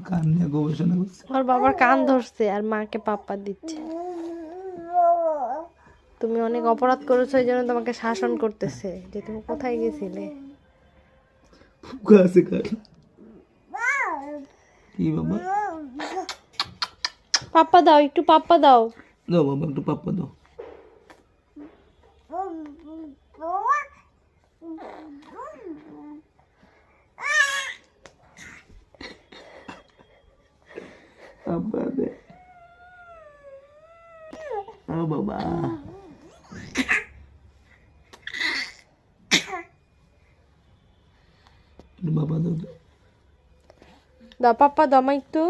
কান নিয়ে গবেষণা করছে। ওর বাবার কান ধরছে আর মাকে পাপ্পা দিচ্ছে। তুমি অনেক অপরাধ করেছো, এই জন্য তোমাকে শাসন করতেছে যে তুমি কোথায় গেছিলে। ফুকা আছে কার? কি বাবা? পাপ্পা দাও, একটু পাপ্পা দাও। দাও বাবা একটু পাপ্পা দাও। পাপ্পা দে। ও বাবা। বাবা দাও। দাও পাপ্পা দাও, মা একটু